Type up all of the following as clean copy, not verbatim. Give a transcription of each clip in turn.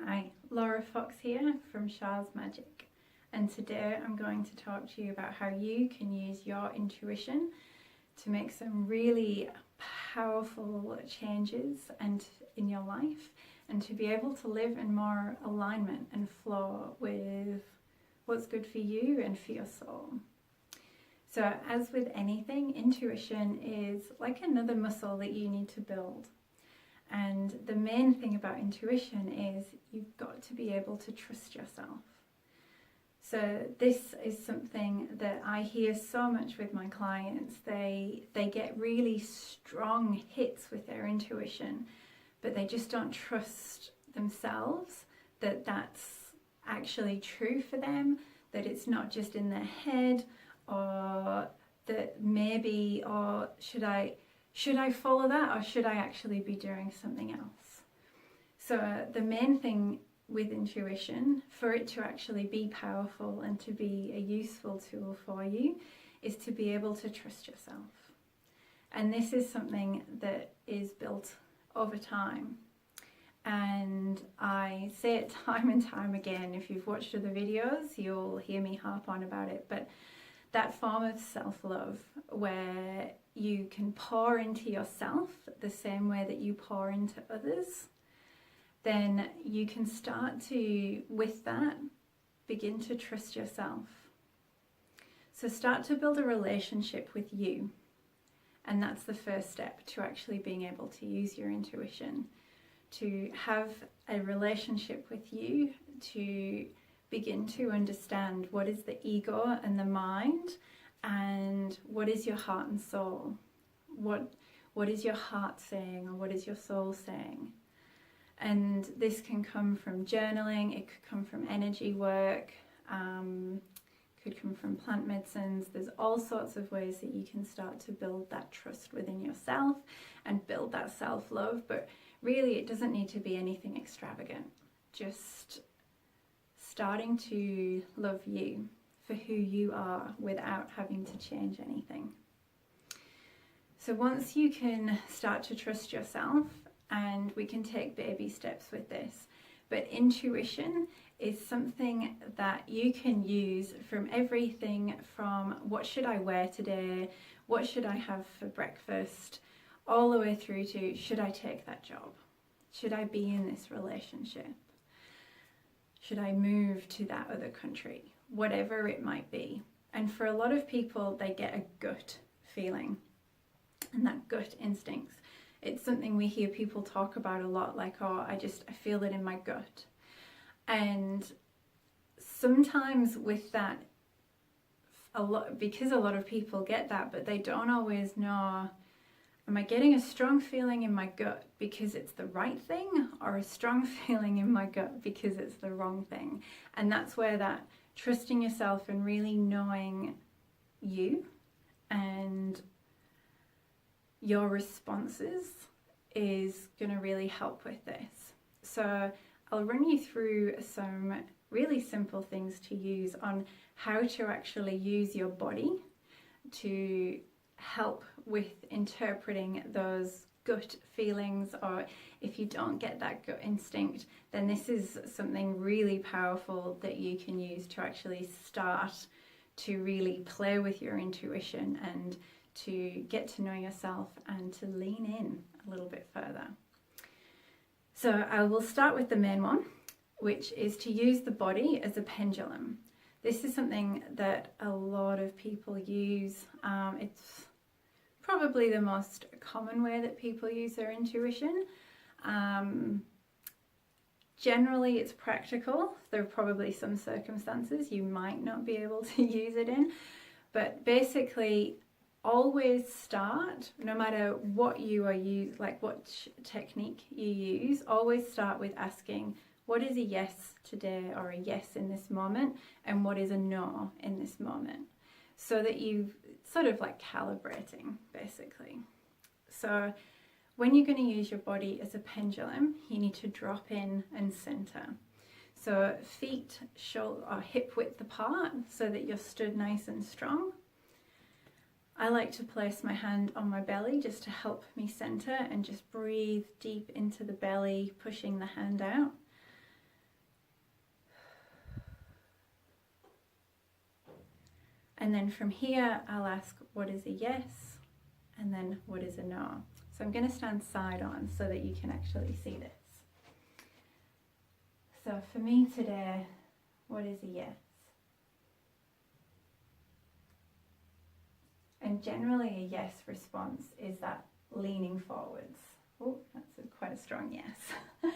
Hi, Laura Fox here from Shah's Magic, and today I'm going to talk to you about how you can use your intuition to make some really powerful changes in your life, and to be able to live in more alignment and flow with what's good for you and for your soul. So as with anything, intuition is like another muscle that you need to build. And the main thing about intuition is you've got to be able to trust yourself. So this is something that I hear so much with my clients. They get really strong hits with their intuition, but they just don't trust themselves that that's actually true for them, that it's not just in their head, or that maybe, or should I follow that, or should I actually be doing something else? So the main thing with intuition, for it to actually be powerful and to be a useful tool for you, is to be able to trust yourself. And this is something that is built over time. And I say it time and time again. If you've watched other videos, you'll hear me harp on about it. But that form of self-love, where you can pour into yourself the same way that you pour into others, then you can start to, with that, begin to trust yourself. So start to build a relationship with you. And that's the first step to actually being able to use your intuition, to have a relationship with you, to begin to understand what is the ego and the mind, and what is your heart and soul. What is your heart saying, or what is your soul saying? And this can come from journaling, it could come from energy work, could come from plant medicines. There's all sorts of ways that you can start to build that trust within yourself and build that self-love. But really, it doesn't need to be anything extravagant. Just starting to love you for who you are without having to change anything. So once you can start to trust yourself, and we can take baby steps with this, but intuition is something that you can use from everything from what should I wear today, what should I have for breakfast, all the way through to should I take that job, should I be in this relationship, should I move to that other country, whatever it might be. And for a lot of people, they get a gut feeling, and that gut instinct. It's something we hear people talk about a lot, like, oh, I feel it in my gut. And sometimes with that, because a lot of people get that, but they don't always know, am I getting a strong feeling in my gut because it's the right thing, or a strong feeling in my gut because it's the wrong thing? And that's where that trusting yourself and really knowing you and your responses is going to really help with this. So I'll run you through some really simple things to use on how to actually use your body to help with interpreting those gut feelings, or if you don't get that gut instinct, then this is something really powerful that you can use to actually start to really play with your intuition and to get to know yourself and to lean in a little bit further. So I will start with the main one, which is to use the body as a pendulum. This is something that a lot of people use. It's probably the most common way that people use their intuition. Generally, it's practical. There are probably some circumstances you might not be able to use it in, but basically, always start, no matter what you are using, like what technique you use, always start with asking, what is a yes today, or a yes in this moment, and what is a no in this moment, so that you've sort of like calibrating, basically. So when you're going to use your body as a pendulum, you need to drop in and center. So feet shoulder or hip width apart, so that you're stood nice and strong. I like to place my hand on my belly just to help me center, and just breathe deep into the belly, pushing the hand out. And then from here, I'll ask, what is a yes? And then what is a no? So I'm going to stand side on so that you can actually see this. So for me today, what is a yes? And generally a yes response is that leaning forwards. Oh, that's quite a strong yes.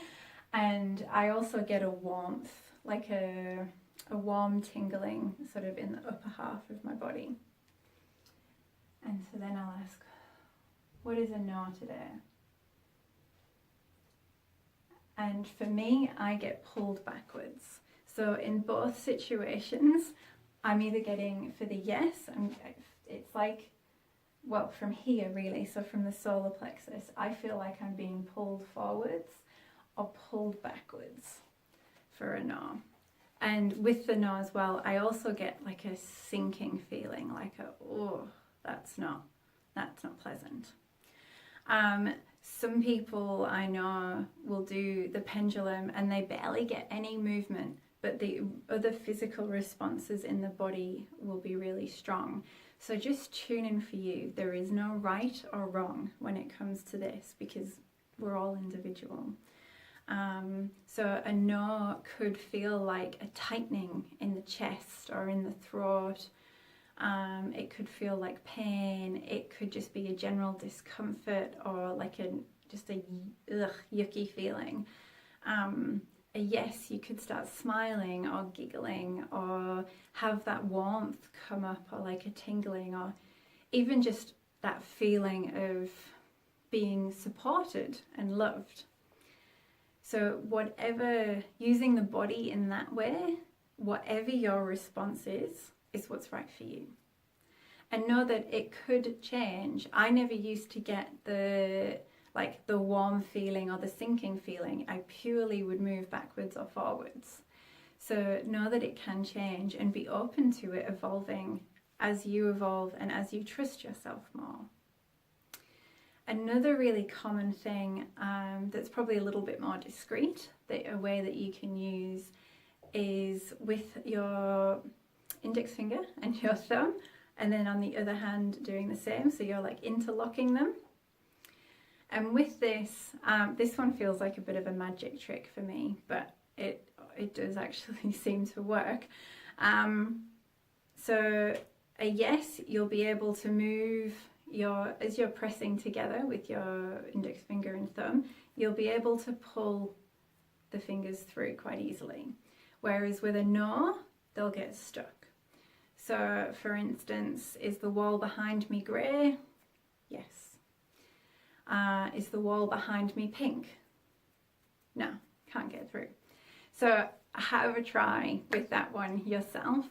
And I also get a warmth, like a warm tingling sort of in the upper half of my body. And so then I'll ask, what is a no today? And for me, I get pulled backwards. So in both situations, I'm either getting, for the yes, it's like, well, from here really, so from the solar plexus, I feel like I'm being pulled forwards or pulled backwards for a no. And with the no as well, I also get like a sinking feeling, like oh, that's not pleasant. Some people I know will do the pendulum and they barely get any movement, but the other physical responses in the body will be really strong. So just tune in for you. There is no right or wrong when it comes to this because we're all individual. So a no could feel like a tightening in the chest or in the throat. It could feel like pain. It could just be a general discomfort or like just a yucky feeling. A yes, you could start smiling or giggling or have that warmth come up or like a tingling or even just that feeling of being supported and loved. So whatever, using the body in that way, whatever your response is what's right for you. And know that it could change. I never used to get the warm feeling or the sinking feeling. I purely would move backwards or forwards. So know that it can change and be open to it evolving as you evolve and as you trust yourself more. Another really common thing that's probably a little bit more discreet, a way that you can use is with your index finger and your thumb, and then on the other hand doing the same, so you're like interlocking them. And with this, this one feels like a bit of a magic trick for me, but it does actually seem to work. So a yes, you'll be able to move as you're pressing together with your index finger and thumb, you'll be able to pull the fingers through quite easily. Whereas with a no, they'll get stuck. So for instance, is the wall behind me grey? Yes. Is the wall behind me pink? No, can't get through. So have a try with that one yourself.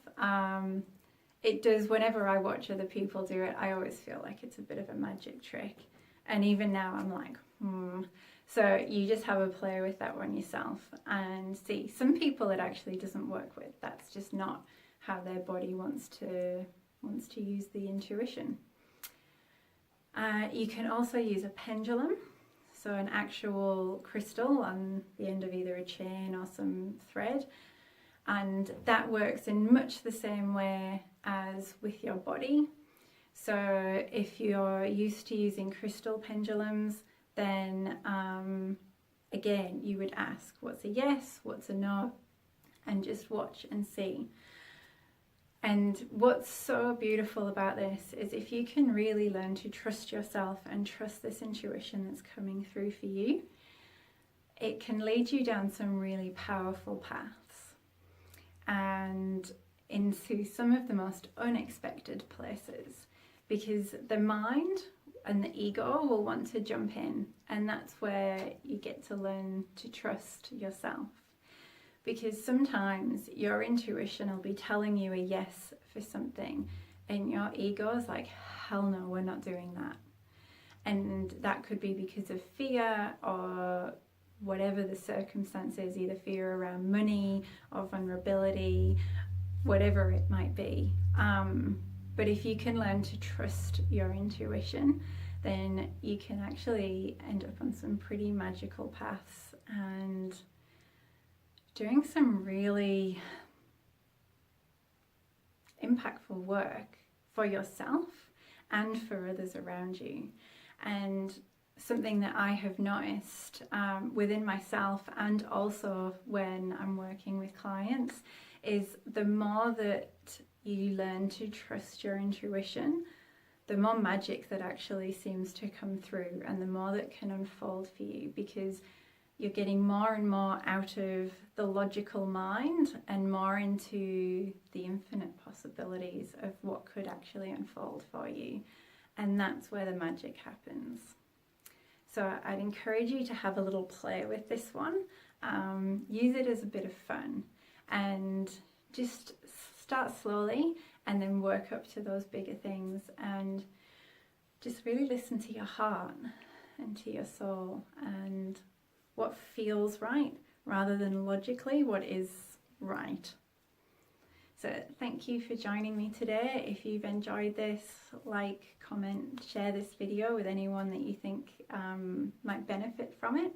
It does, whenever I watch other people do it, I always feel like it's a bit of a magic trick. And even now I'm like, So you just have a play with that one yourself and see. Some people it actually doesn't work with. That's just not how their body wants to use the intuition. You can also use a pendulum, so an actual crystal on the end of either a chain or some thread, and that works in much the same way as with your body. So if you're used to using crystal pendulums, then again you would ask what's a yes, what's a no, and just watch and see. And what's so beautiful about this is if you can really learn to trust yourself and trust this intuition that's coming through for you, it can lead you down some really powerful paths and into some of the most unexpected places, because the mind and the ego will want to jump in, and that's where you get to learn to trust yourself. Because sometimes your intuition will be telling you a yes for something and your ego is like, hell no, we're not doing that. And that could be because of fear or whatever the circumstance is, either fear around money or vulnerability, whatever it might be. But if you can learn to trust your intuition, then you can actually end up on some pretty magical paths and doing some really impactful work for yourself and for others around you. And something that I have noticed within myself and also when I'm working with clients is the more that you learn to trust your intuition, the more magic that actually seems to come through and the more that can unfold for you, because you're getting more and more out of the logical mind and more into the infinite possibilities of what could actually unfold for you. And that's where the magic happens. So I'd encourage you to have a little play with this one. Use it as a bit of fun and just start slowly and then work up to those bigger things, and just really listen to your heart and to your soul and what feels right rather than logically what is right. So thank you for joining me today. If you've enjoyed this, like, comment, share this video with anyone that you think might benefit from it.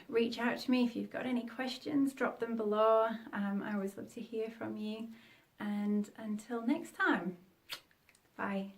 Reach out to me if you've got any questions, drop them below. I always love to hear from you. And until next time, bye.